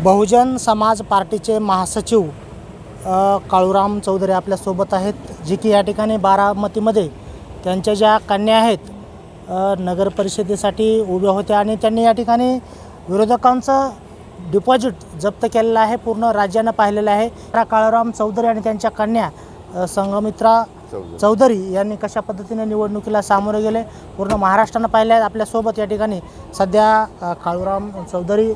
बहुजन समाज पार्टीचे महासचिव काळूराम चौधरी आपल्यासोबत आहेत, जे की या ठिकाणी बारामतीमध्ये त्यांच्या ज्या कन्या आहेत नगर परिषदेसाठी उभ्या होत्या आणि त्यांनी या ठिकाणी विरोधकांचं डिपॉझिट जप्त केलेलं आहे. पूर्ण राज्यानं पाहिलेलं आहे. काळूराम चौधरी आणि त्यांच्या कन्या संघमित्रा चौधरी यांनी कशा पद्धतीने निवडणुकीला सामोरे गेले पूर्ण महाराष्ट्रानं पाहिलं आहे. आपल्यासोबत या ठिकाणी सध्या काळूराम चौधरी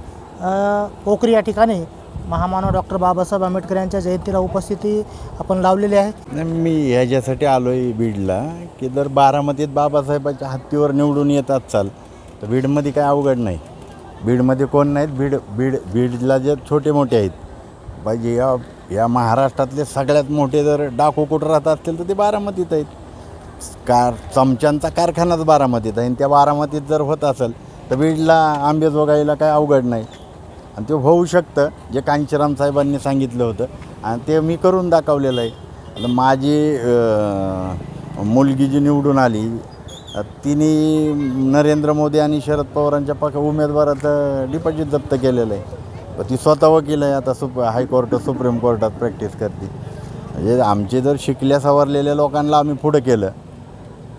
पोखरी या ठिकाणी महामानव डॉक्टर बाबासाहेब आंबेडकर यांच्या जयंतीला उपस्थिती आपण लावलेली आहे. मी ह्याच्यासाठी आलो आहे बीडला की जर बारामतीत बाबासाहेबांच्या हत्तीवर निवडून येत असाल तर बीडमध्ये काय अवघड नाही. बीडमध्ये कोण नाहीत. बीडला जे छोटे मोठे आहेत पाहिजे या महाराष्ट्रातले सगळ्यात मोठे जर डाकू कुठं राहत असतील तर ते बारामतीत आहेत. चमच्यांचा कारखानाच बारामतीत आहे आणि त्या बारामतीत जर होत असेल तर बीडला आंबेजोगाईला काय अवघड नाही आणि ते होऊ शकतं. जे कांचीराम साहेबांनी सांगितलं होतं आणि ते मी करून दाखवलेलं आहे. आता माझी मुलगी जी निवडून आली तिने नरेंद्र मोदी आणि शरद पवारांच्या उमेदवाराचं डिपॉझिट जप्त केलेलं आहे. ती स्वतः वकील आहे. आता हायकोर्ट सुप्रीम कोर्टात प्रॅक्टिस करते. म्हणजे आमचे जर शिकल्या सवरलेल्या लोकांना आम्ही पुढं केलं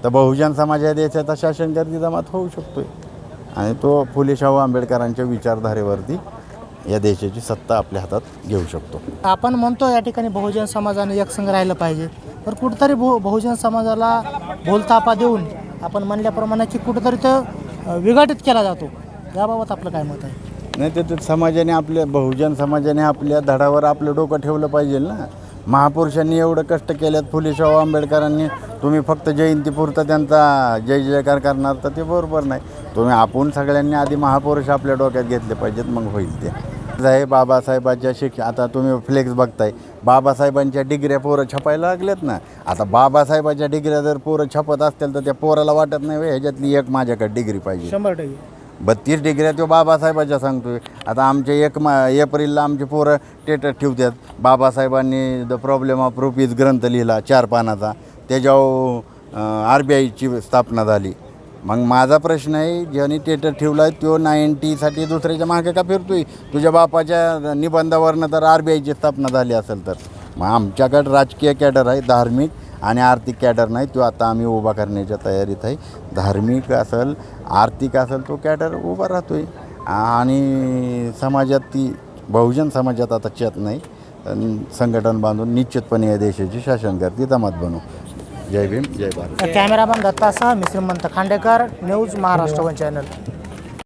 तर बहुजन समाज या देशाचा शासनकर्ती जमात होऊ शकतो आणि तो फुले शाहू आंबेडकरांच्या विचारधारेवरती या देशाची सत्ता आपल्या हातात घेऊ शकतो. आपण म्हणतो या ठिकाणी बहुजन समाजाने एकसंघ राहिलं पाहिजे, तर कुठंतरी बहुजन समाजाला भोलतापा देऊन आपण म्हणल्याप्रमाणे की कुठंतरी तो विघटित केला जातो. याबाबत आपलं काय मत आहे? नाही ते समाजाने बहुजन समाजाने आपल्या धडावर आपलं डोकं ठेवलं पाहिजे ना. महापुरुषांनी एवढं कष्ट केल्यात फुले शाहू आंबेडकरांनी, तुम्ही फक्त जयंतीपुरता त्यांचा जय जयकार करणार तर ते बरोबर नाही. तुम्ही आपण सगळ्यांनी आधी महापुरुष आपल्या डोक्यात घेतले पाहिजेत, मग होईल ते. आहे बाबासाहेबांच्या आता तुम्ही फ्लेक्स बघताय, बाबासाहेबांच्या डिग्र्या पोरं छापायला लागल्यात ना. आता बाबासाहेबांच्या डिग्र्या जर पोरं छापत असतील तर त्या पोराला वाटत नाही ह्याच्यातली एक माझ्याकडे डिग्री पाहिजे. 100% 32 डिग्र्या तो बाबासाहेबांच्या सांगतोय. आता आमचे एप्रिलला आमचे पोरं स्टेटस ठेवतात बाबासाहेबांनी द प्रॉब्लेम ऑफ रुपीज ग्रंथ लिहिला 4 पानाचा, त्याच्यावर RBIची स्थापना झाली. मग माझा प्रश्न आहे, ज्याने स्टेटस ठेवला आहे तो 90साठी दुसऱ्याच्या मागे का फिरतोय? तुझ्या बापाच्या निबंधावरनं तर RBIची स्थापना झाली असेल तर. मग आमच्याकडं राजकीय कॅडर आहे, धार्मिक आणि आर्थिक कॅडर नाही. तो आता आम्ही उभा करण्याच्या तयारीत आहे. धार्मिक असेल आर्थिक असेल तो कॅडर उभा राहतो आहे आणि समाजात ती बहुजन समाजात आता चेत नाही. संघटन बांधून निश्चितपणे या देशाची शासनकर्ती जमात बनवू. जय भीम, जय भारत. कॅमेरामॅन दत्तासह मी श्रीमंत खांडेकर, न्यूज महाराष्ट्र 1 चॅनल.